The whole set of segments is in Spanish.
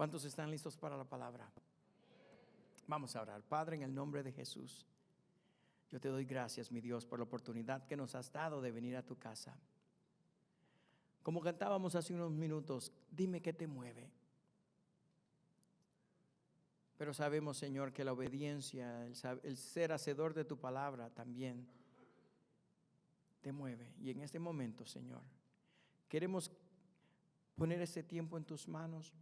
¿Cuántos están listos para la palabra? Vamos a orar. Padre, en el nombre de Jesús, yo te doy gracias, mi Dios, por la oportunidad que nos has dado de venir a tu casa. Como cantábamos hace unos minutos, dime qué te mueve. Pero sabemos, Señor, que la obediencia, el ser hacedor de tu palabra también te mueve. Y en este momento, Señor, queremos poner este tiempo en tus manos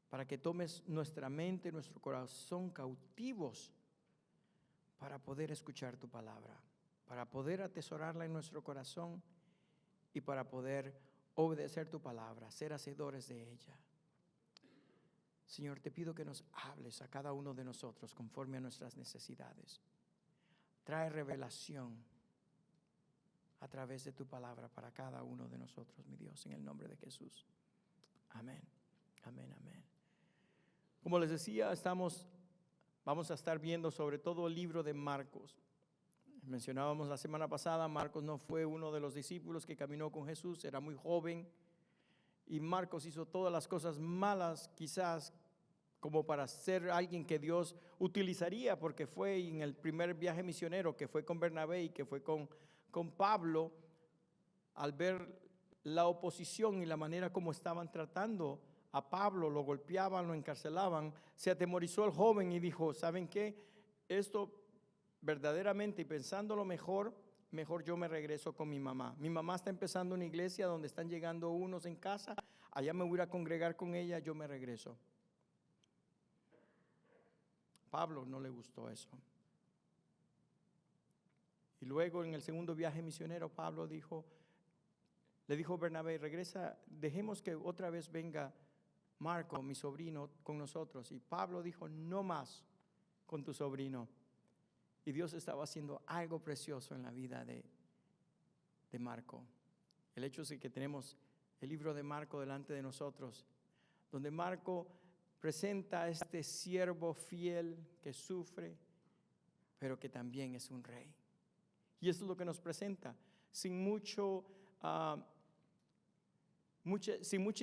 para que tomes nuestra mente, nuestro corazón cautivos para poder escuchar tu palabra, para poder atesorarla en nuestro corazón y para poder obedecer tu palabra, ser hacedores de ella. Señor, te pido que nos hables a cada uno de nosotros conforme a nuestras necesidades. Trae revelación a través de tu palabra para cada uno de nosotros, mi Dios, en el nombre de Jesús. Amén, amén, amén. Como les decía, vamos a estar viendo sobre todo el libro de Marcos. Mencionábamos la semana pasada, Marcos no fue uno de los discípulos que caminó con Jesús, era muy joven. Y Marcos hizo todas las cosas malas, quizás como para ser alguien que Dios utilizaría, porque fue en el primer viaje misionero que fue con Bernabé y que fue con Pablo. Al ver la oposición y la manera como estaban tratando a Pablo, lo golpeaban, lo encarcelaban, se atemorizó el joven y dijo: ¿saben qué? Esto verdaderamente, y pensándolo mejor yo me regreso con mi mamá. Mi mamá está empezando una iglesia donde están llegando unos en casa, allá me voy a congregar con ella, yo me regreso. Pablo no le gustó eso. Y luego en el segundo viaje misionero, Pablo le dijo a Bernabé: regresa, dejemos que otra vez venga Marco, mi sobrino, con nosotros. Y Pablo dijo: no más con tu sobrino. Y Dios estaba haciendo algo precioso en la vida de Marco. El hecho es que tenemos el libro de Marco delante de nosotros, donde Marco presenta a este siervo fiel que sufre, pero que también es un rey. Y eso es lo que nos presenta, sin mucha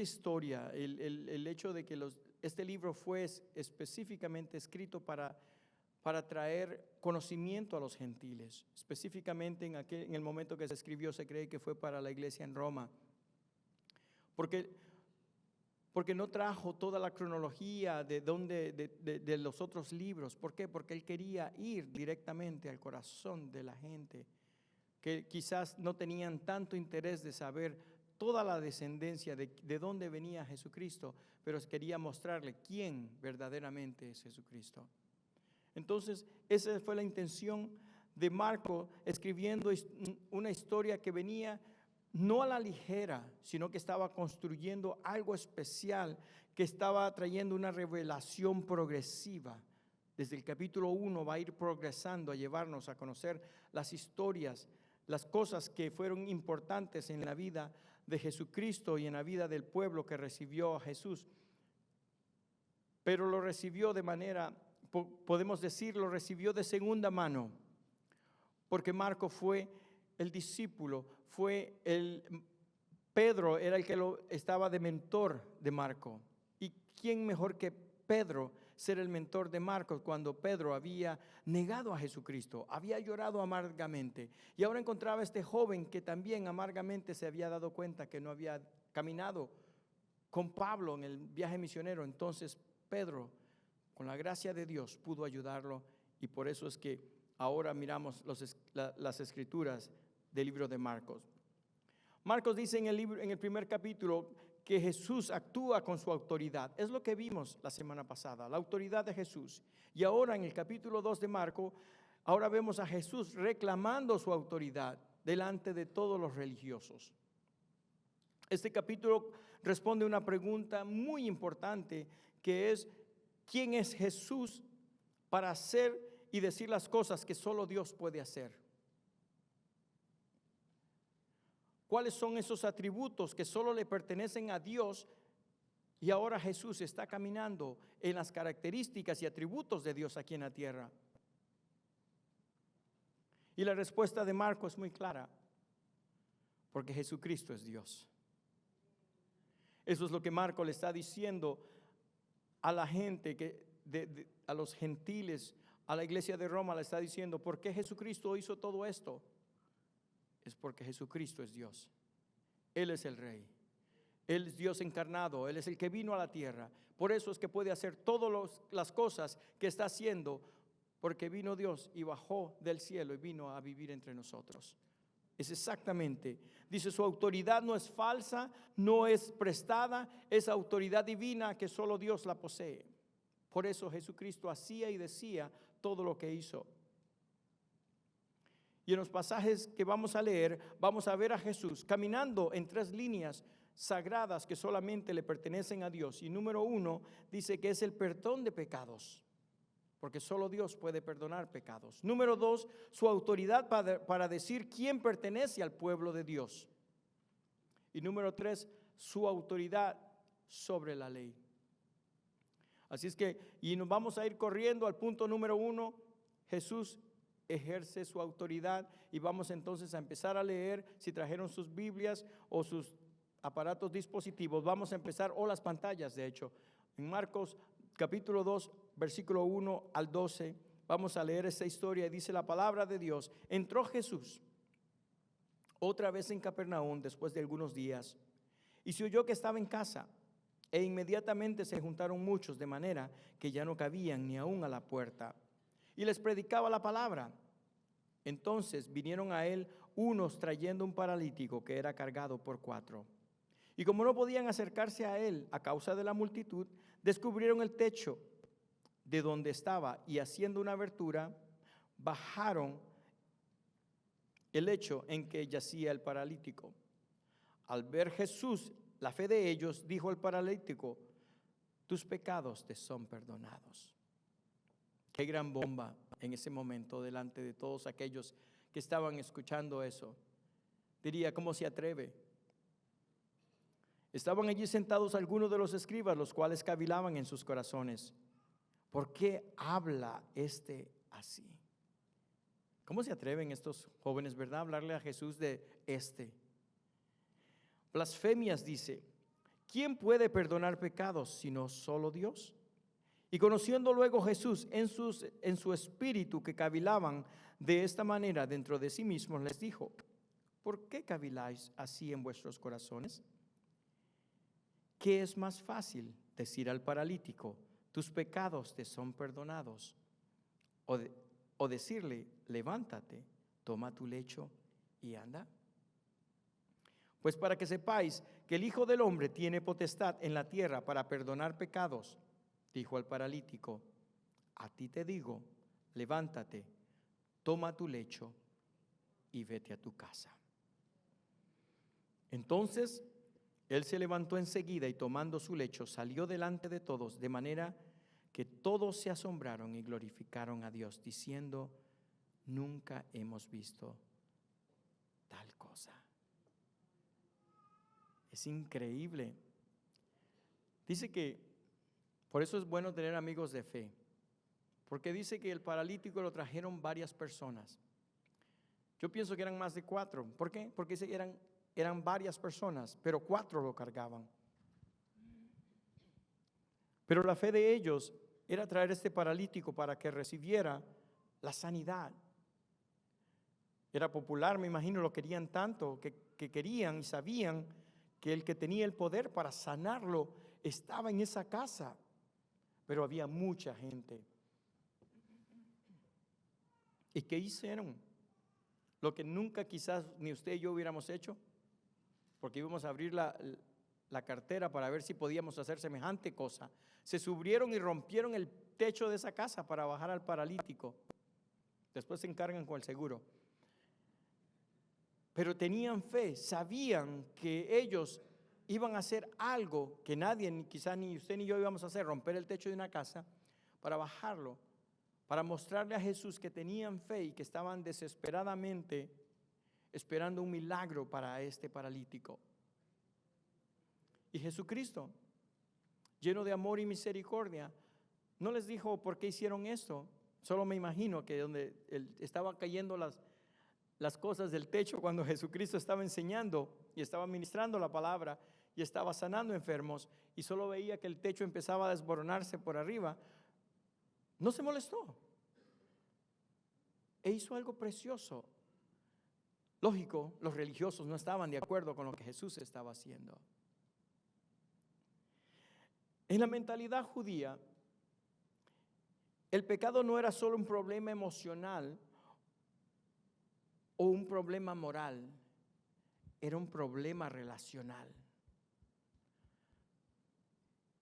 historia. El hecho de que este libro fue específicamente escrito para traer conocimiento a los gentiles. Específicamente en el momento que se escribió, se cree que fue para la iglesia en Roma. Porque no trajo toda la cronología de los otros libros. ¿Por qué? Porque él quería ir directamente al corazón de la gente, que quizás no tenían tanto interés de saber toda la descendencia de dónde venía Jesucristo, pero quería mostrarle quién verdaderamente es Jesucristo. Entonces, esa fue la intención de Marco, escribiendo una historia que venía no a la ligera, sino que estaba construyendo algo especial, que estaba trayendo una revelación progresiva. Desde el capítulo 1 va a ir progresando a llevarnos a conocer las historias, las cosas que fueron importantes en la vida de Jesucristo y en la vida del pueblo que recibió a Jesús. Pero lo recibió de manera, podemos decir, lo recibió de segunda mano, porque Marco fue el discípulo, Pedro era el que estaba de mentor de Marco. ¿Y quién mejor que Pedro ser el mentor de Marcos cuando Pedro había negado a Jesucristo, había llorado amargamente? Y ahora encontraba a este joven que también amargamente se había dado cuenta que no había caminado con Pablo en el viaje misionero. Entonces Pedro, con la gracia de Dios, pudo ayudarlo, y por eso es que ahora miramos las escrituras del libro de Marcos. Marcos dice en el primer capítulo que Jesús actúa con su autoridad. Es lo que vimos la semana pasada, la autoridad de Jesús. Y ahora en el capítulo 2 de Marcos, ahora vemos a Jesús reclamando su autoridad delante de todos los religiosos. Este capítulo responde a una pregunta muy importante, que es: ¿quién es Jesús para hacer y decir las cosas que solo Dios puede hacer? ¿Cuáles son esos atributos que solo le pertenecen a Dios? Y ahora Jesús está caminando en las características y atributos de Dios aquí en la tierra. Y la respuesta de Marcos es muy clara: porque Jesucristo es Dios. Eso es lo que Marcos le está diciendo a la gente, a los gentiles, a la iglesia de Roma, le está diciendo, ¿por qué Jesucristo hizo todo esto? Es porque Jesucristo es Dios. Él es el Rey. Él es Dios encarnado. Él es el que vino a la tierra. Por eso es que puede hacer todas las cosas que está haciendo, porque vino Dios y bajó del cielo y vino a vivir entre nosotros. Es exactamente, dice, su autoridad no es falsa, no es prestada, es autoridad divina que solo Dios la posee. Por eso Jesucristo hacía y decía todo lo que hizo. Y en los pasajes que vamos a leer, vamos a ver a Jesús caminando en 3 líneas sagradas que solamente le pertenecen a Dios. Y número 1 dice que es el perdón de pecados, porque solo Dios puede perdonar pecados. Número 2, su autoridad para decir quién pertenece al pueblo de Dios. Y número 3, su autoridad sobre la ley. Así es que, y nos vamos a ir corriendo al punto número 1, Jesús ejerce su autoridad, y vamos entonces a empezar a leer. Si trajeron sus Biblias o sus aparatos dispositivos, vamos a empezar, o las pantallas de hecho, en Marcos capítulo 2, versículo 1 al 12, vamos a leer esta historia. Y dice la palabra de Dios: entró Jesús otra vez en Capernaum después de algunos días, y se oyó que estaba en casa, e inmediatamente se juntaron muchos, de manera que ya no cabían ni aún a la puerta, y les predicaba la palabra. Entonces vinieron a él unos trayendo un paralítico que era cargado por 4. Y como no podían acercarse a él a causa de la multitud, descubrieron el techo de donde estaba, y haciendo una abertura, bajaron el lecho en que yacía el paralítico. Al ver Jesús la fe de ellos, dijo al paralítico: tus pecados te son perdonados. Qué gran bomba en ese momento delante de todos aquellos que estaban escuchando eso. Diría, ¿cómo se atreve? Estaban allí sentados algunos de los escribas, los cuales cavilaban en sus corazones: ¿por qué habla este así? ¿Cómo se atreven estos jóvenes, verdad, a hablarle a Jesús de este? Blasfemias, dice. ¿Quién puede perdonar pecados sino solo Dios? Y conociendo luego Jesús en su espíritu que cavilaban de esta manera dentro de sí mismos, les dijo: ¿por qué caviláis así en vuestros corazones? ¿Qué es más fácil, decir al paralítico: tus pecados te son perdonados, o decirle: levántate, toma tu lecho y anda? Pues para que sepáis que el Hijo del Hombre tiene potestad en la tierra para perdonar pecados, dijo al paralítico: a ti te digo, levántate, toma tu lecho y vete a tu casa. Entonces él se levantó enseguida y, tomando su lecho, salió delante de todos, de manera que todos se asombraron y glorificaron a Dios, diciendo: nunca hemos visto tal cosa. Es increíble. Dice que por eso es bueno tener amigos de fe, porque dice que el paralítico lo trajeron varias personas. Yo pienso que eran más de 4. ¿Por qué? Porque eran varias personas, pero 4 lo cargaban. Pero la fe de ellos era traer este paralítico para que recibiera la sanidad. Era popular, me imagino, lo querían tanto que querían y sabían que el que tenía el poder para sanarlo estaba en esa casa. Pero había mucha gente. ¿Y qué hicieron? Lo que nunca quizás ni usted y yo hubiéramos hecho, porque íbamos a abrir la cartera para ver si podíamos hacer semejante cosa. Se subieron y rompieron el techo de esa casa para bajar al paralítico. Después se encargan con el seguro. Pero tenían fe, sabían que ellos iban a hacer algo que nadie, quizás ni usted ni yo íbamos a hacer: romper el techo de una casa para bajarlo, para mostrarle a Jesús que tenían fe y que estaban desesperadamente esperando un milagro para este paralítico. Y Jesucristo, lleno de amor y misericordia, no les dijo por qué hicieron esto. Solo me imagino que donde estaban cayendo las cosas del techo cuando Jesucristo estaba enseñando y estaba ministrando la palabra, y estaba sanando enfermos y solo veía que el techo empezaba a desboronarse por arriba, no se molestó. E hizo algo precioso. Lógico, los religiosos no estaban de acuerdo con lo que Jesús estaba haciendo. En la mentalidad judía, el pecado no era solo un problema emocional o un problema moral, era un problema relacional.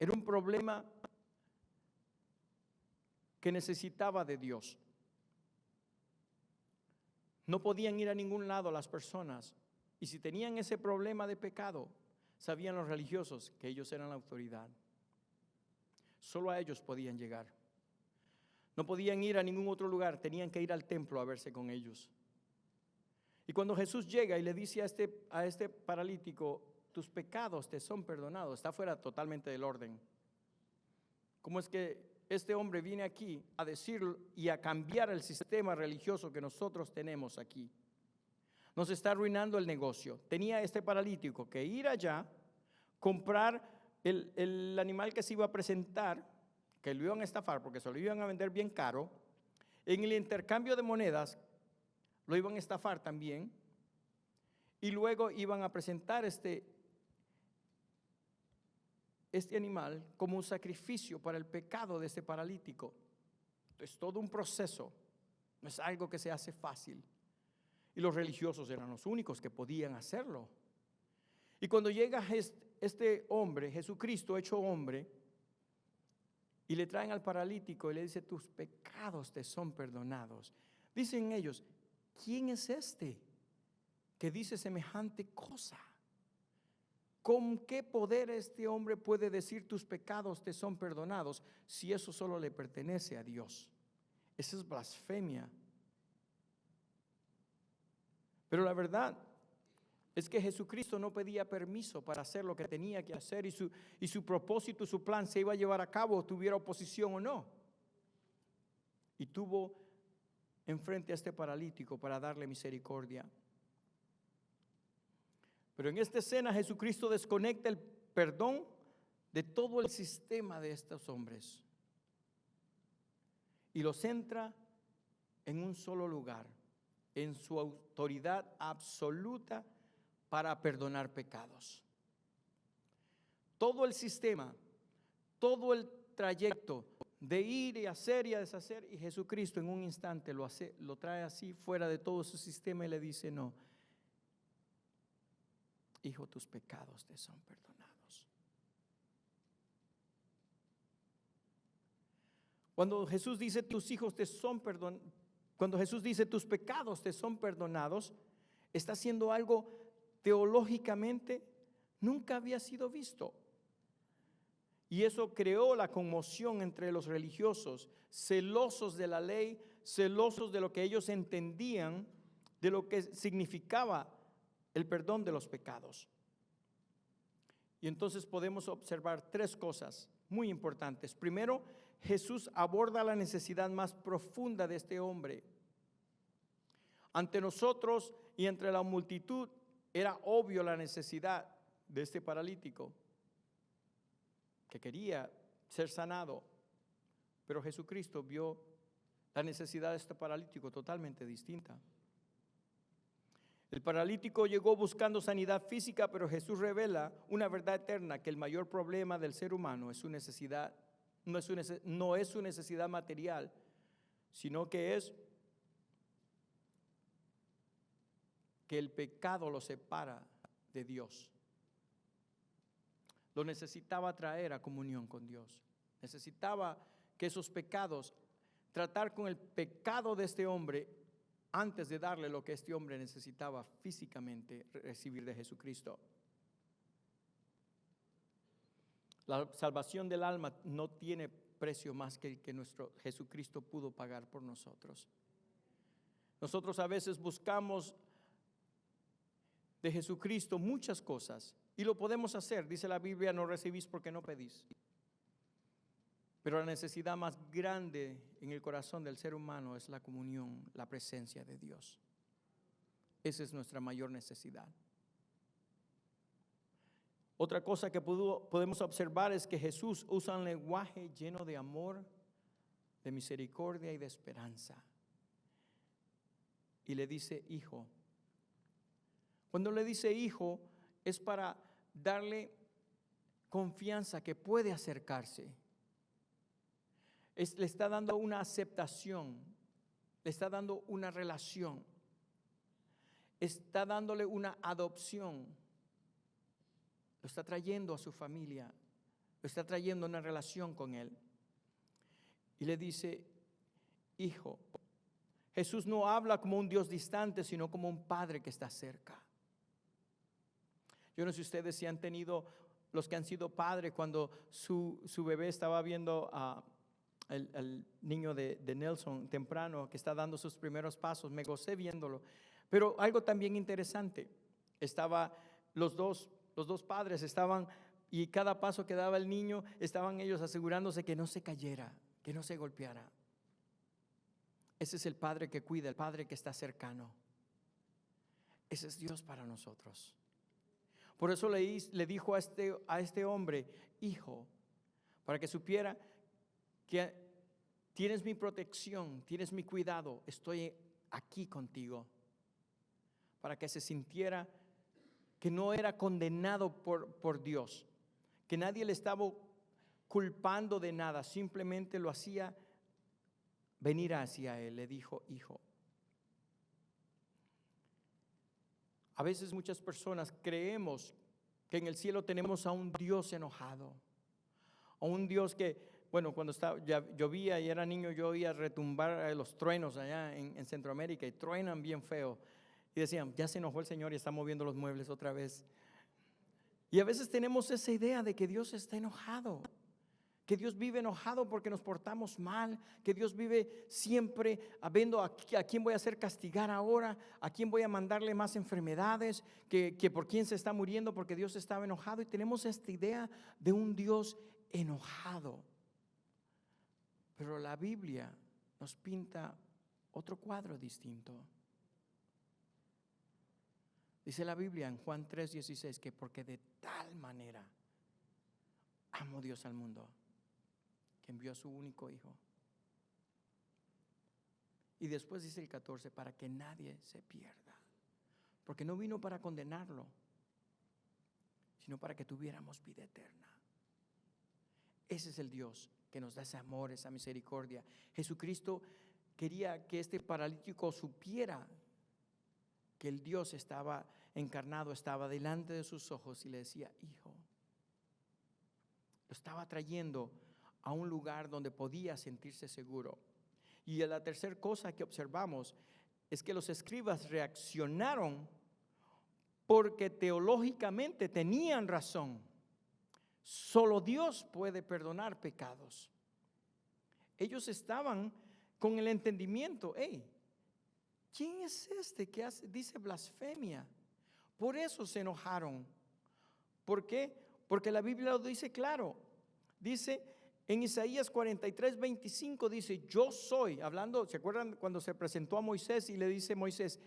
Era un problema que necesitaba de Dios. No podían ir a ningún lado las personas. Y si tenían ese problema de pecado, sabían los religiosos que ellos eran la autoridad. Solo a ellos podían llegar. No podían ir a ningún otro lugar, tenían que ir al templo a verse con ellos. Y cuando Jesús llega y le dice a este paralítico, tus pecados te son perdonados, está fuera totalmente del orden. ¿Cómo es que este hombre viene aquí a decirlo y a cambiar el sistema religioso que nosotros tenemos aquí? Nos está arruinando el negocio. Tenía este paralítico que ir allá, comprar el animal que se iba a presentar, que lo iban a estafar porque se lo iban a vender bien caro. En el intercambio de monedas lo iban a estafar también. Y luego iban a presentar este animal como un sacrificio para el pecado de este paralítico. Es todo un proceso, no es algo que se hace fácil. Y los religiosos eran los únicos que podían hacerlo. Y cuando llega este hombre, Jesucristo hecho hombre, y le traen al paralítico y le dice, tus pecados te son perdonados. Dicen ellos, ¿quién es este que dice semejante cosa? ¿Con qué poder este hombre puede decir tus pecados te son perdonados si eso solo le pertenece a Dios? Esa es blasfemia. Pero la verdad es que Jesucristo no pedía permiso para hacer lo que tenía que hacer y su propósito, su plan se iba a llevar a cabo, tuviera oposición o no. Y tuvo enfrente a este paralítico para darle misericordia. Pero en esta escena Jesucristo desconecta el perdón de todo el sistema de estos hombres y los centra en un solo lugar, en su autoridad absoluta para perdonar pecados. Todo el sistema, todo el trayecto de ir y hacer y a deshacer, y Jesucristo en un instante lo trae así fuera de todo su sistema y le dice, no, hijo, tus pecados te son perdonados. Cuando Jesús dice tus hijos te son perdonados, cuando Jesús dice tus pecados te son perdonados, está haciendo algo teológicamente nunca había sido visto. Y eso creó la conmoción entre los religiosos, celosos de la ley, celosos de lo que ellos entendían, de lo que significaba el perdón de los pecados. Y entonces podemos observar tres cosas muy importantes. Primero, Jesús aborda la necesidad más profunda de este hombre. Ante nosotros y entre la multitud era obvio la necesidad de este paralítico que quería ser sanado, pero Jesucristo vio la necesidad de este paralítico totalmente distinta. El paralítico llegó buscando sanidad física, pero Jesús revela una verdad eterna, que el mayor problema del ser humano es su necesidad, no es su necesidad material, sino que es que el pecado lo separa de Dios. Lo necesitaba traer a comunión con Dios. Necesitaba que esos pecados, tratar con el pecado de este hombre antes de darle lo que este hombre necesitaba físicamente recibir de Jesucristo. La salvación del alma no tiene precio más que el que nuestro Jesucristo pudo pagar por nosotros. Nosotros a veces buscamos de Jesucristo muchas cosas y lo podemos hacer. Dice la Biblia, no recibís porque no pedís. Pero la necesidad más grande en el corazón del ser humano es la comunión, la presencia de Dios. Esa es nuestra mayor necesidad. Otra cosa que podemos observar es que Jesús usa un lenguaje lleno de amor, de misericordia y de esperanza. Y le dice hijo. Cuando le dice hijo es para darle confianza que puede acercarse. Le está dando una aceptación, le está dando una relación, está dándole una adopción, lo está trayendo a su familia, lo está trayendo a una relación con él. Y le dice hijo. Jesús no habla como un Dios distante, sino como un padre que está cerca. Yo no sé ustedes si han tenido, los que han sido padres, cuando su bebé estaba viendo al niño de Nelson temprano, que está dando sus primeros pasos, me gocé viéndolo. Pero algo también interesante, los dos padres estaban, y cada paso que daba el niño, estaban ellos asegurándose que no se cayera, que no se golpeara. Ese es el Padre que cuida, el Padre que está cercano. Ese es Dios para nosotros. Por eso le dijo a este hombre, hijo, para que supiera que tienes mi protección, tienes mi cuidado, estoy aquí contigo. Para que se sintiera que no era condenado por Dios, que nadie le estaba culpando de nada, simplemente lo hacía venir hacia él. Le dijo hijo. A veces muchas personas creemos que en el cielo tenemos a un Dios enojado, a un Dios que, bueno, cuando llovía y era niño, yo oía retumbar los truenos allá en Centroamérica, y truenan bien feo, y decían, ya se enojó el Señor y está moviendo los muebles otra vez. Y a veces tenemos esa idea de que Dios está enojado, que Dios vive enojado porque nos portamos mal, que Dios vive siempre viendo a quién voy a hacer castigar ahora, a quién voy a mandarle más enfermedades, que por quién se está muriendo porque Dios estaba enojado. Y tenemos esta idea de un Dios enojado. Pero la Biblia nos pinta otro cuadro distinto. Dice la Biblia en Juan 3:16 que porque de tal manera amó Dios al mundo, que envió a su único hijo. Y después dice el 14, para que nadie se pierda, porque no vino para condenarlo, sino para que tuviéramos vida eterna. Ese es el Dios que nos da ese amor, esa misericordia. Jesucristo quería que este paralítico supiera que el Dios estaba encarnado, estaba delante de sus ojos, y le decía hijo. Lo estaba trayendo a un lugar donde podía sentirse seguro. Y la tercera cosa que observamos es que los escribas reaccionaron porque teológicamente tenían razón. Solo Dios puede perdonar pecados. Ellos estaban con el entendimiento, ¿quién es este que dice blasfemia? Por eso se enojaron. ¿Por qué? Porque la Biblia lo dice claro. Dice en Isaías 43:25, dice, yo soy, hablando, ¿se acuerdan cuando se presentó a Moisés y le dice Moisés,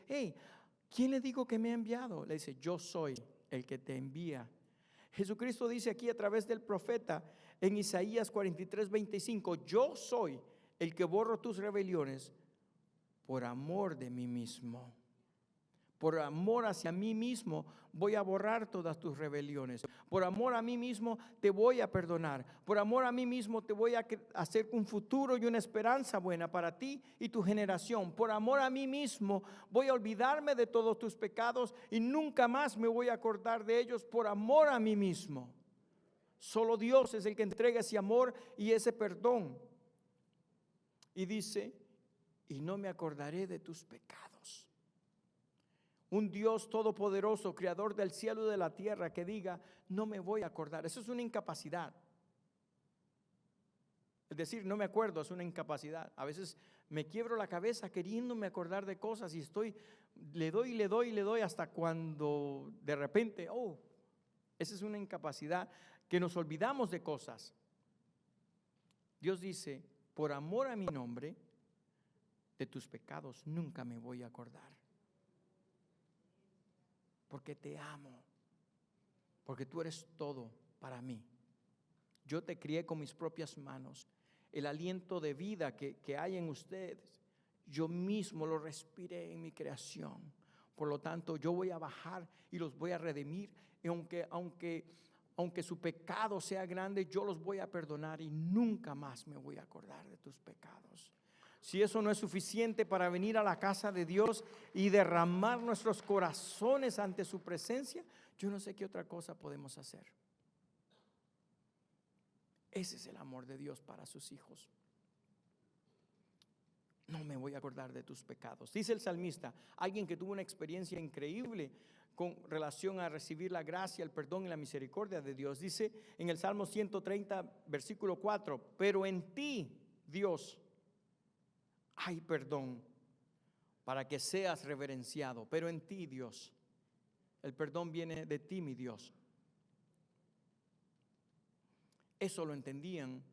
¿quién le digo que me ha enviado? Le dice, yo soy el que te envía. Jesucristo dice aquí a través del profeta en Isaías 43:25, yo soy el que borro tus rebeliones por amor de mí mismo. Por amor hacia mí mismo voy a borrar todas tus rebeliones. Por amor a mí mismo te voy a perdonar. Por amor a mí mismo te voy a hacer un futuro y una esperanza buena para ti y tu generación. Por amor a mí mismo voy a olvidarme de todos tus pecados y nunca más me voy a acordar de ellos. Por amor a mí mismo. Solo Dios es el que entrega ese amor y ese perdón. Y dice, y no me acordaré de tus pecados. Un Dios todopoderoso, creador del cielo y de la tierra, que diga, no me voy a acordar. Eso es una incapacidad. Es decir, no me acuerdo, es una incapacidad. A veces me quiebro la cabeza queriéndome acordar de cosas y le doy hasta cuando de repente, esa es una incapacidad, que nos olvidamos de cosas. Dios dice, por amor a mi nombre, de tus pecados nunca me voy a acordar. Porque te amo. porque tú eres todo para mí. Yo te crié con mis propias manos. El aliento de vida que hay en ustedes, yo mismo lo respiré en mi creación. Por lo tanto, yo voy a bajar y los voy a redimir. Y aunque su pecado sea grande, yo los voy a perdonar y nunca más me voy a acordar de tus pecados. Si eso no es suficiente para venir a la casa de Dios y derramar nuestros corazones ante su presencia, yo no sé qué otra cosa podemos hacer. Ese es el amor de Dios para sus hijos. No me voy a acordar de tus pecados. Dice el salmista, alguien que tuvo una experiencia increíble con relación a recibir la gracia, el perdón y la misericordia de Dios. Dice en el Salmo 130, versículo 4, pero en ti, Dios, hay perdón para que seas reverenciado. Pero en ti, Dios, el perdón viene de ti, mi Dios. Eso lo entendían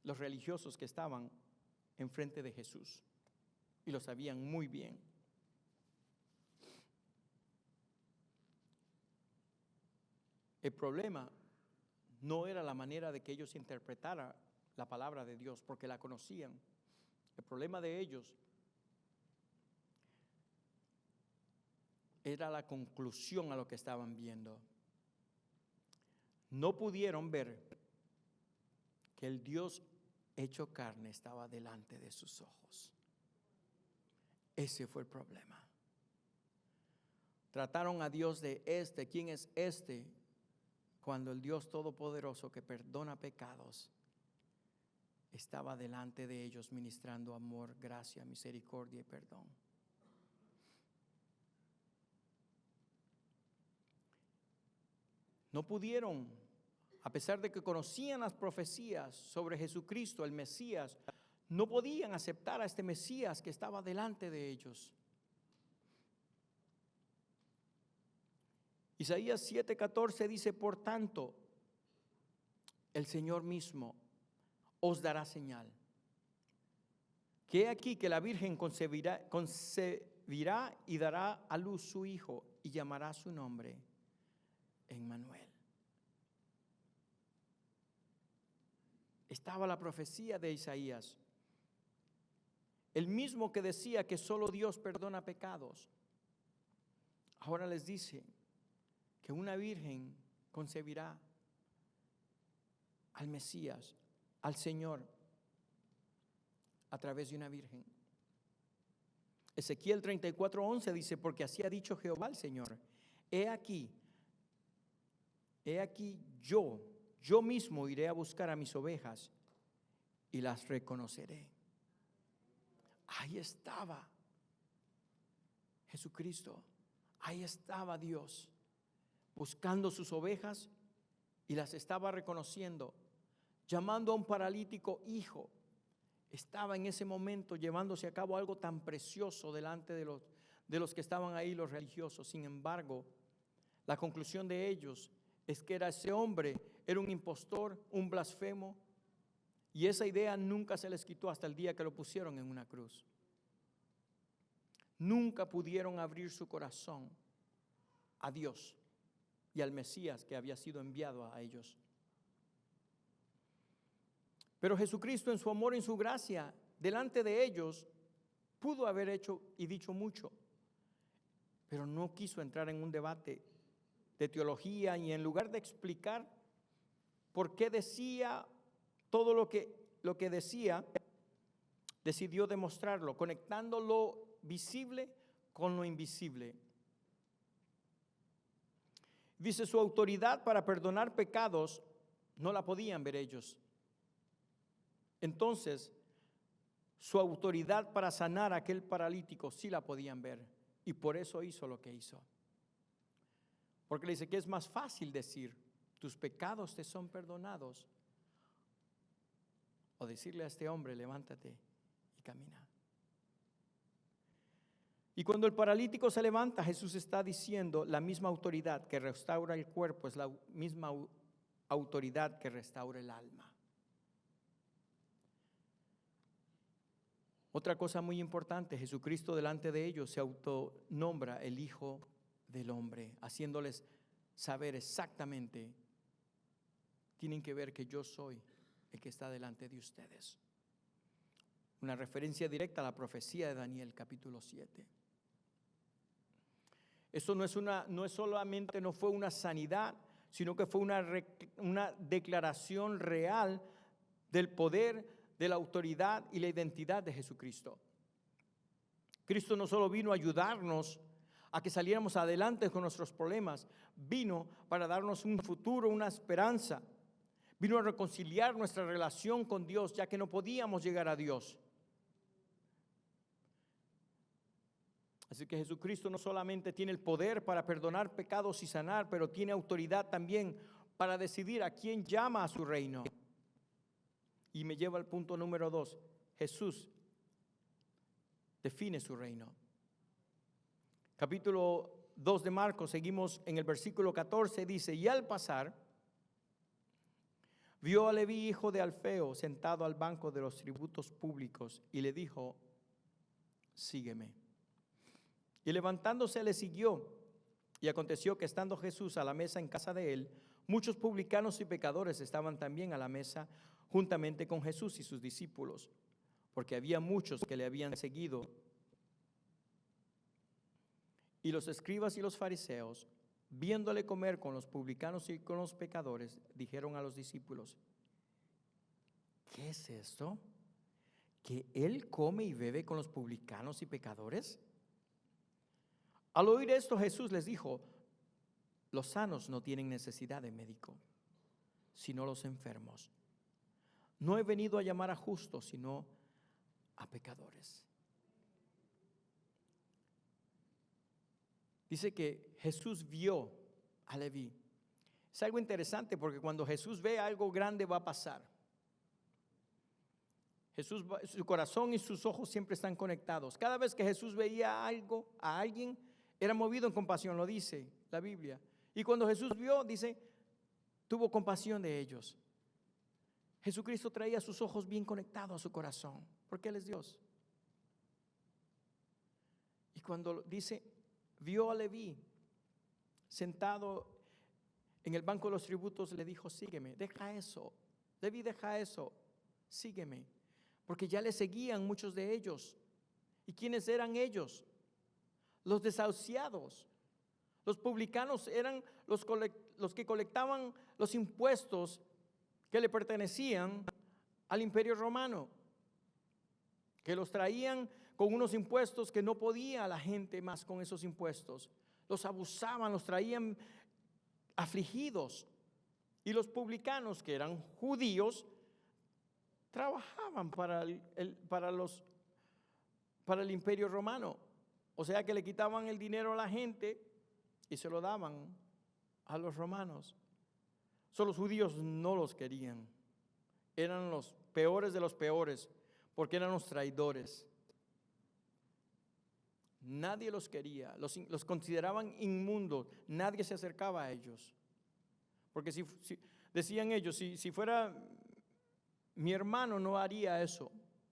los religiosos que estaban enfrente de Jesús y lo sabían muy bien. El problema no era la manera de que ellos interpretaran la palabra de Dios, porque la conocían. El problema de ellos era la conclusión a lo que estaban viendo. No pudieron ver que el Dios hecho carne estaba delante de sus ojos. Ese fue el problema. Trataron a Dios de ¿quién es este? Cuando el Dios todopoderoso que perdona pecados estaba delante de ellos ministrando amor, gracia, misericordia y perdón. No pudieron, a pesar de que conocían las profecías sobre Jesucristo, el Mesías, no podían aceptar a este Mesías que estaba delante de ellos. Isaías 7:14 dice, por tanto, el Señor mismo os dará señal. Que he aquí que la Virgen concebirá y dará a luz su hijo y llamará su nombre Emmanuel. Estaba la profecía de Isaías, el mismo que decía que solo Dios perdona pecados. Ahora les dice que una virgen concebirá al Mesías, al Señor, a través de una virgen. Ezequiel 34:11 dice, porque así ha dicho Jehová el Señor, he aquí yo mismo iré a buscar a mis ovejas y las reconoceré. Ahí estaba Jesucristo, ahí estaba Dios, buscando sus ovejas y las estaba reconociendo, llamando a un paralítico hijo. Estaba en ese momento llevándose a cabo algo tan precioso delante de los que estaban ahí, los religiosos. Sin embargo, la conclusión de ellos es que ese hombre era un impostor, un blasfemo, y esa idea nunca se les quitó hasta el día que lo pusieron en una cruz. Nunca pudieron abrir su corazón a Dios y al Mesías que había sido enviado a ellos. Pero Jesucristo, en su amor y en su gracia, delante de ellos, pudo haber hecho y dicho mucho, pero no quiso entrar en un debate de teología, y en lugar de explicar por qué decía todo lo que decía, decidió demostrarlo, conectando lo visible con lo invisible. Dice, su autoridad para perdonar pecados no la podían ver ellos. Entonces, su autoridad para sanar a aquel paralítico sí la podían ver, y por eso hizo lo que hizo. Porque le dice que es más fácil decir, tus pecados te son perdonados, o decirle a este hombre, levántate y camina. Y cuando el paralítico se levanta, Jesús está diciendo, la misma autoridad que restaura el cuerpo es la misma autoridad que restaura el alma. Otra cosa muy importante, Jesucristo delante de ellos se autonombra el Hijo del Hombre, haciéndoles saber exactamente, tienen que ver que yo soy el que está delante de ustedes. Una referencia directa a la profecía de Daniel capítulo 7. Esto no fue una sanidad, sino que fue una declaración real del poder, de la autoridad y la identidad de Jesucristo. Cristo no solo vino a ayudarnos a que saliéramos adelante con nuestros problemas, vino para darnos un futuro, una esperanza. Vino a reconciliar nuestra relación con Dios, ya que no podíamos llegar a Dios. Así que Jesucristo no solamente tiene el poder para perdonar pecados y sanar, pero tiene autoridad también para decidir a quién llama a su reino. Y me lleva al punto número 2. Jesús define su reino. Capítulo 2 de Marcos, seguimos en el versículo 14, dice: y al pasar, vio a Leví, hijo de Alfeo, sentado al banco de los tributos públicos, y le dijo: sígueme. Y levantándose le siguió. Y aconteció que estando Jesús a la mesa en casa de él, muchos publicanos y pecadores estaban también a la mesa juntamente con Jesús y sus discípulos, porque había muchos que le habían seguido. Y los escribas y los fariseos, viéndole comer con los publicanos y con los pecadores, dijeron a los discípulos: ¿qué es esto? ¿Que él come y bebe con los publicanos y pecadores? Al oír esto, Jesús les dijo: los sanos no tienen necesidad de médico, sino los enfermos. No he venido a llamar a justos, sino a pecadores. Dice que Jesús vio a Leví. Es algo interesante porque cuando Jesús ve algo grande va a pasar. Su corazón y sus ojos siempre están conectados. Cada vez que Jesús veía algo, a alguien, era movido en compasión, lo dice la Biblia. Y cuando Jesús vio, dice, tuvo compasión de ellos. Jesucristo traía sus ojos bien conectados a su corazón, porque Él es Dios. Y cuando dice, vio a Leví sentado en el banco de los tributos, le dijo: sígueme. Deja eso, Leví, deja eso, sígueme. Porque ya le seguían muchos de ellos. ¿Y quiénes eran ellos? Los desahuciados. Los publicanos eran los que colectaban los impuestos que le pertenecían al Imperio Romano, que los traían con unos impuestos que no podía la gente más con esos impuestos. Los abusaban, los traían afligidos. Y los publicanos, que eran judíos, trabajaban para el Imperio Romano. O sea que le quitaban el dinero a la gente y se lo daban a los romanos. Los judíos no los querían. Eran los peores de los peores, porque eran los traidores. Nadie los quería, los consideraban inmundos. Nadie se acercaba a ellos. Porque si decían ellos, si fuera mi hermano no haría eso.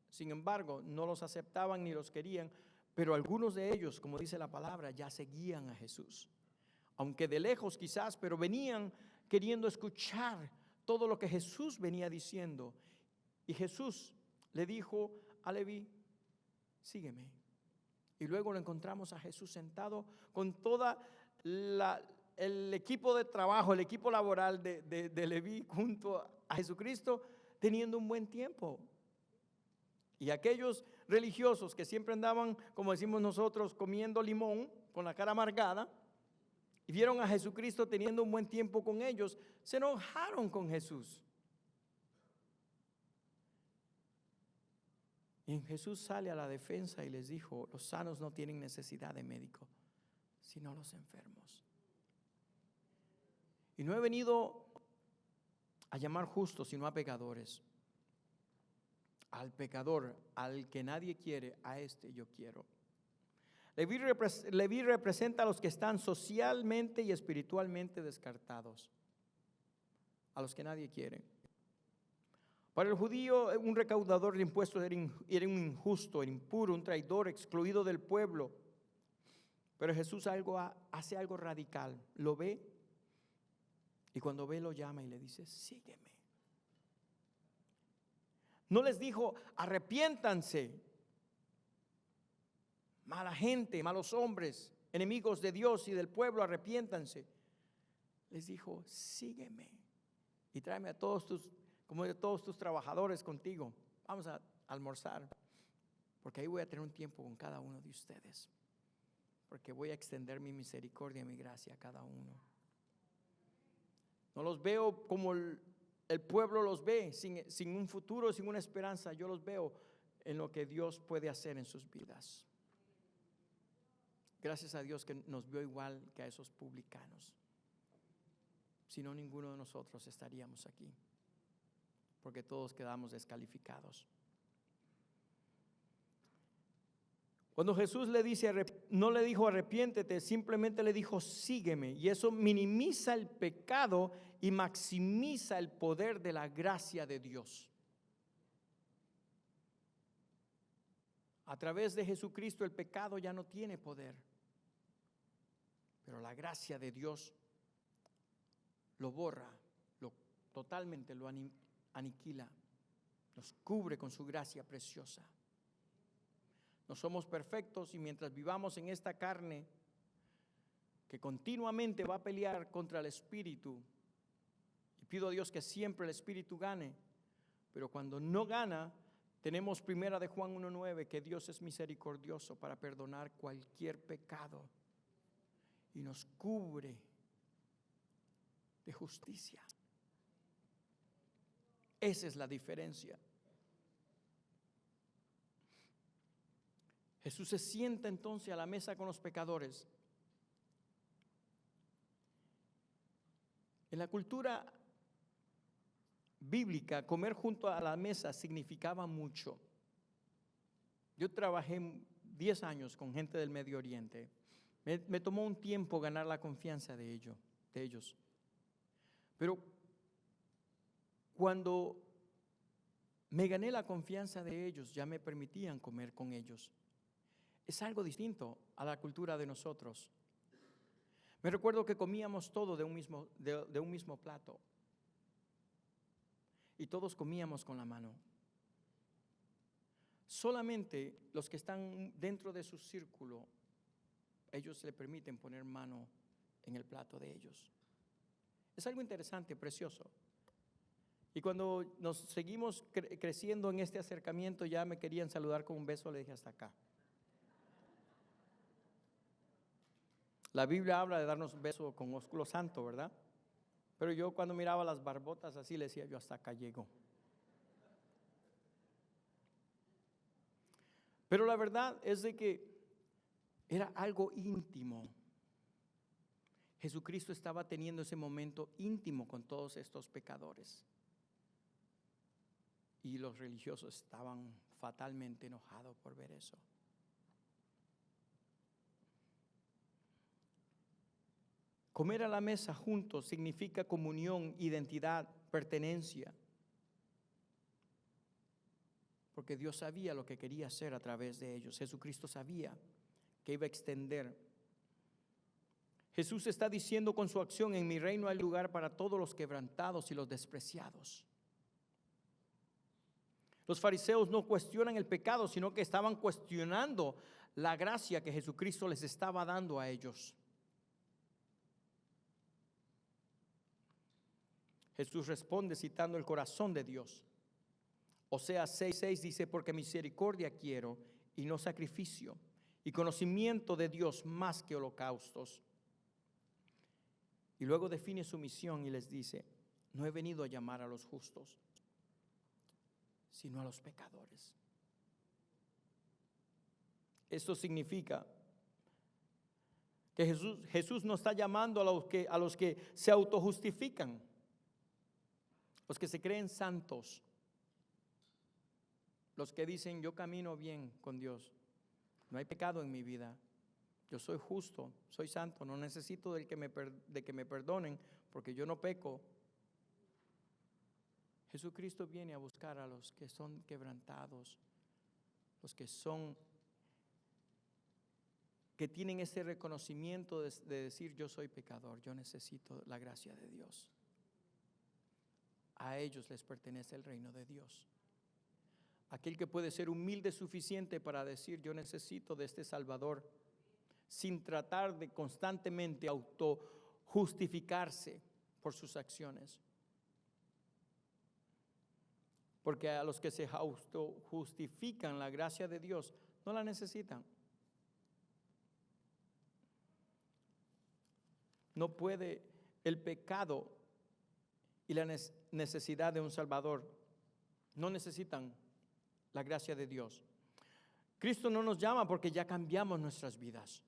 Sin embargo, no los aceptaban ni los querían. Pero algunos de ellos, como dice la palabra, ya seguían a Jesús. Aunque de lejos quizás, pero venían queriendo escuchar todo lo que Jesús venía diciendo. Y Jesús le dijo a Leví: sígueme. Y luego lo encontramos a Jesús sentado con toda el equipo de trabajo, el equipo laboral de Leví junto a Jesucristo, teniendo un buen tiempo. Y aquellos religiosos que siempre andaban, como decimos nosotros, comiendo limón con la cara amargada, y vieron a Jesucristo teniendo un buen tiempo con ellos, se enojaron con Jesús. Y Jesús sale a la defensa y les dijo: los sanos no tienen necesidad de médico, sino los enfermos. Y no he venido a llamar justos, sino a pecadores. Al pecador, al que nadie quiere, a este yo quiero. Leví representa a los que están socialmente y espiritualmente descartados, a los que nadie quiere. Para el judío, un recaudador de impuestos era un injusto, era impuro, un traidor, excluido del pueblo. Pero Jesús hace algo radical. Lo ve Y cuando ve, lo llama y le dice: sígueme. No les dijo: arrepiéntanse, mala gente, malos hombres, enemigos de Dios y del pueblo, arrepiéntanse. Les dijo: sígueme y tráeme a todos tus trabajadores contigo. Vamos a almorzar, porque ahí voy a tener un tiempo con cada uno de ustedes, porque voy a extender mi misericordia y mi gracia a cada uno. No los veo como el pueblo los ve, sin un futuro, sin una esperanza. Yo los veo en lo que Dios puede hacer en sus vidas. Gracias a Dios que nos vio igual que a esos publicanos. Si no, ninguno de nosotros estaríamos aquí, porque todos quedamos descalificados. Cuando Jesús le dice, no le dijo arrepiéntete, simplemente le dijo sígueme. Y eso minimiza el pecado y maximiza el poder de la gracia de Dios. A través de Jesucristo el pecado ya no tiene poder, pero la gracia de Dios lo borra, totalmente lo aniquila, nos cubre con su gracia preciosa. No somos perfectos, y mientras vivamos en esta carne que continuamente va a pelear contra el Espíritu, y pido a Dios que siempre el Espíritu gane, pero cuando no gana, tenemos primera de Juan 1:9, que Dios es misericordioso para perdonar cualquier pecado y nos cubre de justicia. Esa es la diferencia. Jesús se sienta entonces a la mesa con los pecadores. En la cultura bíblica, comer junto a la mesa significaba mucho. Yo trabajé 10 años con gente del Medio Oriente. Me tomó un tiempo ganar la confianza de ellos. Pero cuando me gané la confianza de ellos, ya me permitían comer con ellos. Es algo distinto a la cultura de nosotros. Me recuerdo que comíamos todo de un mismo plato, y todos comíamos con la mano. Solamente los que están dentro de su círculo, ellos le permiten poner mano en el plato de ellos. Es algo interesante, precioso. Y cuando nos seguimos creciendo en este acercamiento, ya me querían saludar con un beso, le dije hasta acá. La Biblia habla de darnos un beso con ósculo santo, ¿verdad? Pero yo cuando miraba las barbotas así, le decía yo: hasta acá llego. Pero la verdad es de que era algo íntimo. Jesucristo estaba teniendo ese momento íntimo con todos estos pecadores. Y los religiosos estaban fatalmente enojados por ver eso. Comer a la mesa juntos significa comunión, identidad, pertenencia. Porque Dios sabía lo que quería hacer a través de ellos. Jesucristo sabía que iba a extender. Jesús está diciendo con su acción: en mi reino hay lugar para todos los quebrantados y los despreciados. Los fariseos no cuestionan el pecado, sino que estaban cuestionando la gracia que Jesucristo les estaba dando a ellos. Jesús responde citando el corazón de Dios. Oseas 6:6 dice: porque misericordia quiero y no sacrificio, y conocimiento de Dios más que holocaustos. Y luego define su misión y les dice: no he venido a llamar a los justos, sino a los pecadores. Esto significa que Jesús no está llamando a los que se autojustifican, los que se creen santos, los que dicen: yo camino bien con Dios, no hay pecado en mi vida, yo soy justo, soy santo, no necesito de que me perdonen porque yo no peco. Jesucristo viene a buscar a los que son quebrantados, los que tienen ese reconocimiento de decir: yo soy pecador, yo necesito la gracia de Dios. a ellos les pertenece el reino de Dios. Aquel que puede ser humilde suficiente para decir: yo necesito de este Salvador, sin tratar de constantemente autojustificarse por sus acciones. Porque a los que se autojustifican la gracia de Dios, no la necesitan. No puede el pecado y la necesidad de un Salvador, no necesitan la gracia de Dios. Cristo no nos llama porque ya cambiamos nuestras vidas.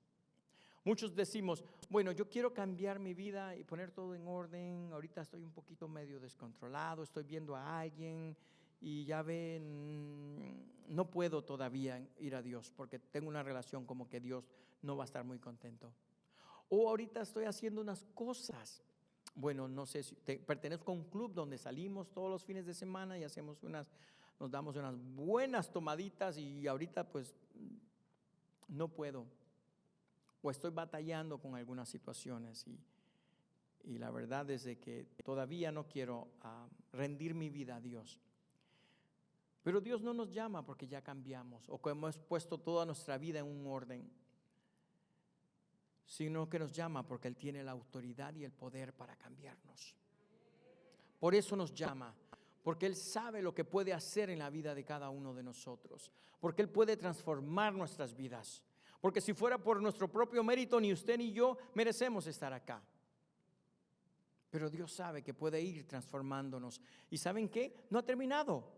Muchos decimos: bueno, yo quiero cambiar mi vida y poner todo en orden. Ahorita estoy un poquito medio descontrolado, estoy viendo a alguien y ya ven, no puedo todavía ir a Dios porque tengo una relación como que Dios no va a estar muy contento. O ahorita estoy haciendo unas cosas. Bueno, no sé si pertenezco a un club donde salimos todos los fines de semana y nos damos unas buenas tomaditas, y ahorita pues no puedo. O estoy batallando con algunas situaciones y la verdad es de que todavía no quiero rendir mi vida a Dios. Pero Dios no nos llama porque ya cambiamos o que hemos puesto toda nuestra vida en un orden, sino que nos llama porque Él tiene la autoridad y el poder para cambiarnos. Por eso nos llama, porque Él sabe lo que puede hacer en la vida de cada uno de nosotros, porque Él puede transformar nuestras vidas. Porque si fuera por nuestro propio mérito, ni usted ni yo merecemos estar acá. Pero Dios sabe que puede ir transformándonos. ¿Y saben qué? No ha terminado.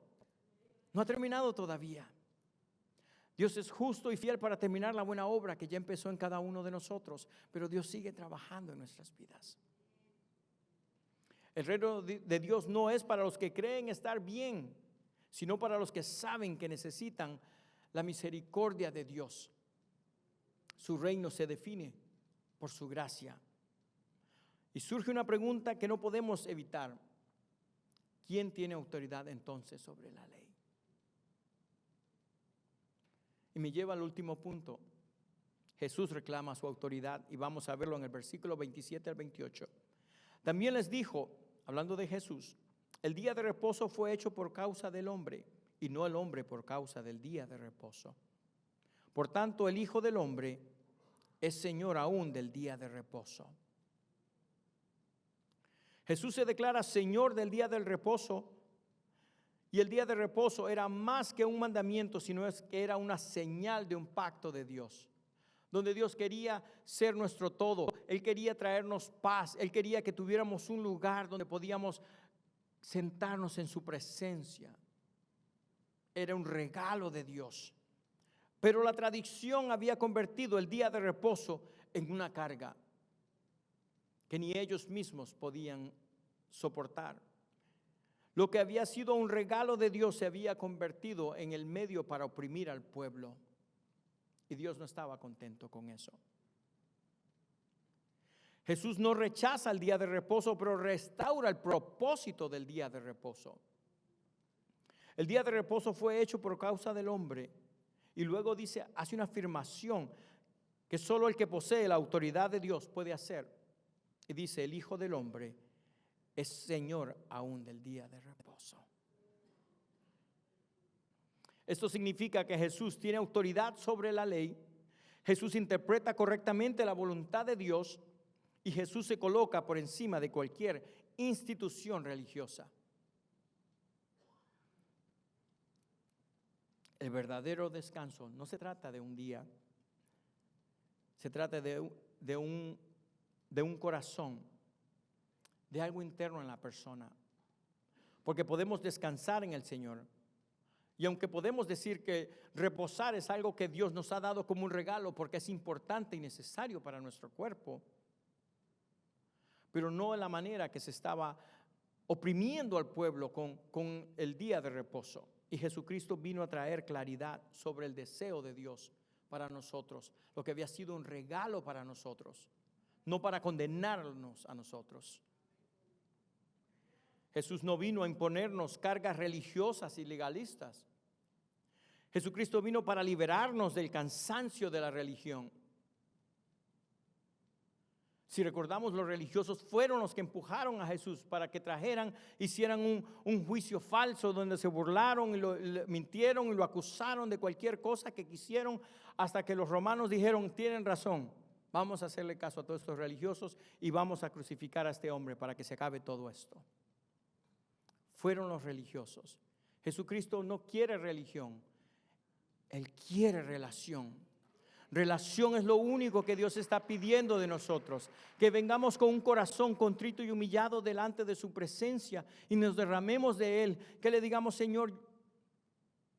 No ha terminado todavía. Dios es justo y fiel para terminar la buena obra que ya empezó en cada uno de nosotros. Pero Dios sigue trabajando en nuestras vidas. El reino de Dios no es para los que creen estar bien, sino para los que saben que necesitan la misericordia de Dios. Su reino se define por su gracia. Y surge una pregunta que no podemos evitar: ¿quién tiene autoridad entonces sobre la ley? Y me lleva al último punto. Jesús reclama su autoridad y vamos a verlo en el versículo 27 al 28. También les dijo, hablando de Jesús: el día de reposo fue hecho por causa del hombre y no el hombre por causa del día de reposo. Por tanto, el Hijo del Hombre es Señor aún del día de reposo. Jesús se declara Señor del día del reposo, y el día de reposo era más que un mandamiento, sino que era una señal de un pacto de Dios, donde Dios quería ser nuestro todo. Él quería traernos paz, Él quería que tuviéramos un lugar donde podíamos sentarnos en su presencia. Era un regalo de Dios. Pero la tradición había convertido el día de reposo en una carga que ni ellos mismos podían soportar. Lo que había sido un regalo de Dios se había convertido en el medio para oprimir al pueblo. Y Dios no estaba contento con eso. Jesús no rechaza el día de reposo, pero restaura el propósito del día de reposo. El día de reposo fue hecho por causa del hombre. Y luego hace una afirmación que solo el que posee la autoridad de Dios puede hacer. Y dice: el Hijo del Hombre es Señor aún del día de reposo. Esto significa que Jesús tiene autoridad sobre la ley. Jesús interpreta correctamente la voluntad de Dios y Jesús se coloca por encima de cualquier institución religiosa. El verdadero descanso no se trata de un día, se trata de un corazón, de algo interno en la persona. Porque podemos descansar en el Señor. Y aunque podemos decir que reposar es algo que Dios nos ha dado como un regalo porque es importante y necesario para nuestro cuerpo, pero no de la manera que se estaba oprimiendo al pueblo con el día de reposo. Y Jesucristo vino a traer claridad sobre el deseo de Dios para nosotros, lo que había sido un regalo para nosotros, no para condenarnos a nosotros. Jesús no vino a imponernos cargas religiosas y legalistas. Jesucristo vino para liberarnos del cansancio de la religión. Si recordamos, los religiosos fueron los que empujaron a Jesús para que hicieran un juicio falso donde se burlaron y le mintieron y lo acusaron de cualquier cosa que quisieron, hasta que los romanos dijeron: tienen razón, vamos a hacerle caso a todos estos religiosos y vamos a crucificar a este hombre para que se acabe todo esto. Fueron los religiosos. Jesucristo no quiere religión, Él quiere relación. Relación es lo único que Dios está pidiendo de nosotros, que vengamos con un corazón contrito y humillado delante de su presencia y nos derramemos de Él, que le digamos: Señor,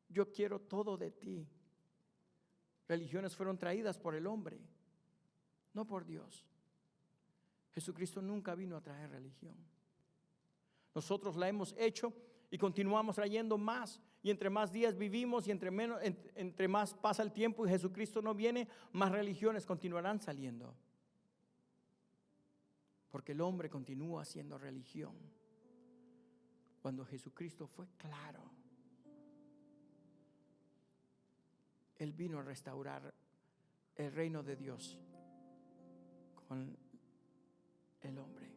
yo quiero todo de ti. Religiones fueron traídas por el hombre, no por Dios. Jesucristo nunca vino a traer religión. Nosotros la hemos hecho y continuamos trayendo más. Y entre más días vivimos y entre más pasa el tiempo y Jesucristo no viene, más religiones continuarán saliendo. Porque el hombre continúa haciendo religión, cuando Jesucristo fue claro. Él vino a restaurar el reino de Dios con el hombre,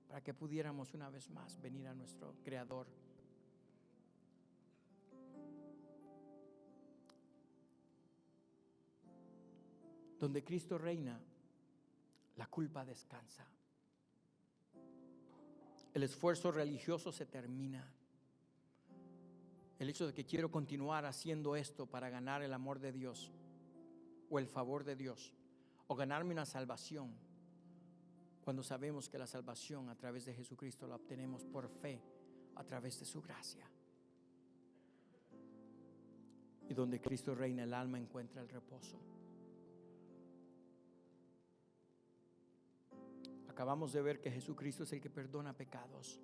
para que pudiéramos una vez más venir a nuestro Creador. Donde Cristo reina, la culpa descansa. El esfuerzo religioso se termina. El hecho de que quiero continuar haciendo esto para ganar el amor de Dios o el favor de Dios o ganarme una salvación, cuando sabemos que la salvación a través de Jesucristo la obtenemos por fe, a través de su gracia. Y donde Cristo reina, el alma encuentra el reposo. Acabamos de ver que Jesucristo es el que perdona pecados,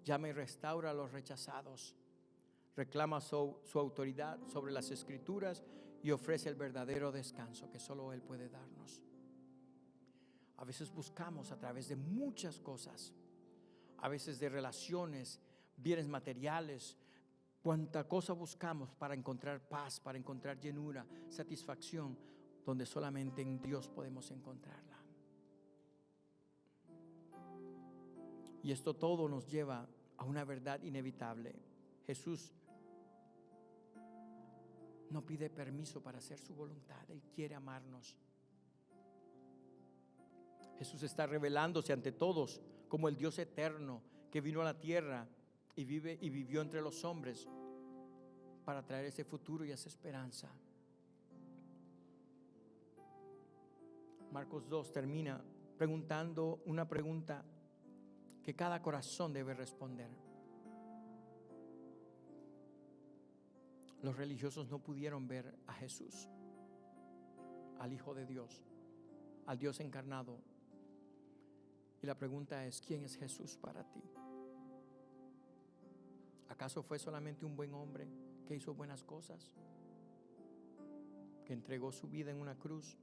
llama y restaura a los rechazados, reclama su autoridad sobre las Escrituras y ofrece el verdadero descanso que solo Él puede darnos. A veces buscamos a través de muchas cosas, a veces de relaciones, bienes materiales, cuánta cosa buscamos para encontrar paz, para encontrar llenura, satisfacción, donde solamente en Dios podemos encontrarla. Y esto todo nos lleva a una verdad inevitable. Jesús no pide permiso para hacer su voluntad. Él quiere amarnos. Jesús está revelándose ante todos como el Dios eterno que vino a la tierra y vivió entre los hombres para traer ese futuro y esa esperanza. Marcos 2 termina preguntando una pregunta que cada corazón debe responder. Los religiosos no pudieron ver a Jesús, al Hijo de Dios, al Dios encarnado. Y la pregunta es: ¿quién es Jesús para ti? ¿Acaso fue solamente un buen hombre que hizo buenas cosas, que entregó su vida en una cruz?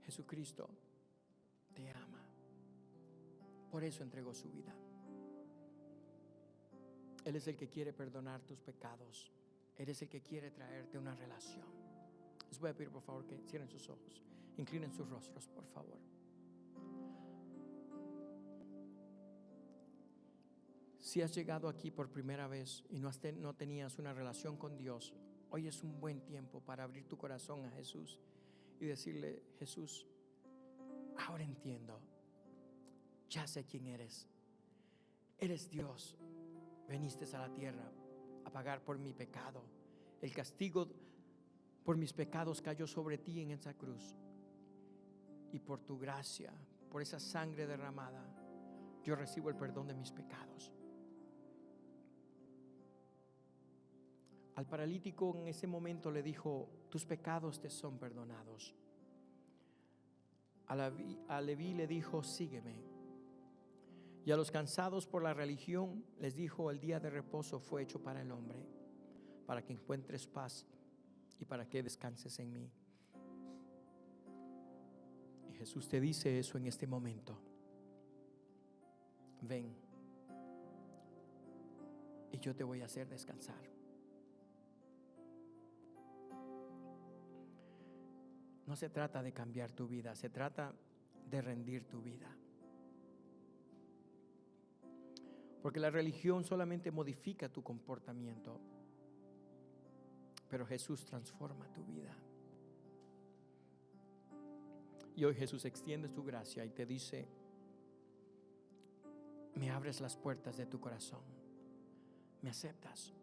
Jesucristo te ama, por eso entregó su vida. Él es el que quiere perdonar tus pecados. Él es el que quiere traerte una relación. Les voy a pedir por favor que cierren sus ojos, inclinen sus rostros por favor. Si has llegado aquí por primera vez y no tenías una relación con Dios, hoy es un buen tiempo para abrir tu corazón a Jesús y decirle: Jesús, ahora entiendo, ya sé quién eres. Eres Dios, viniste a la tierra a pagar por mi pecado. El castigo por mis pecados cayó sobre ti en esa cruz. Y por tu gracia, por esa sangre derramada, yo recibo el perdón de mis pecados. Al paralítico en ese momento le dijo: tus pecados te son perdonados. A Leví le dijo: sígueme. Y a los cansados por la religión les dijo: el día de reposo fue hecho para el hombre, para que encuentres paz y para que descanses en mí. Y Jesús te dice eso en este momento: ven y yo te voy a hacer descansar. No se trata de cambiar tu vida, se trata de rendir tu vida. Porque la religión solamente modifica tu comportamiento, pero Jesús transforma tu vida. Y hoy Jesús extiende su gracia y te dice: me abres las puertas de tu corazón, me aceptas.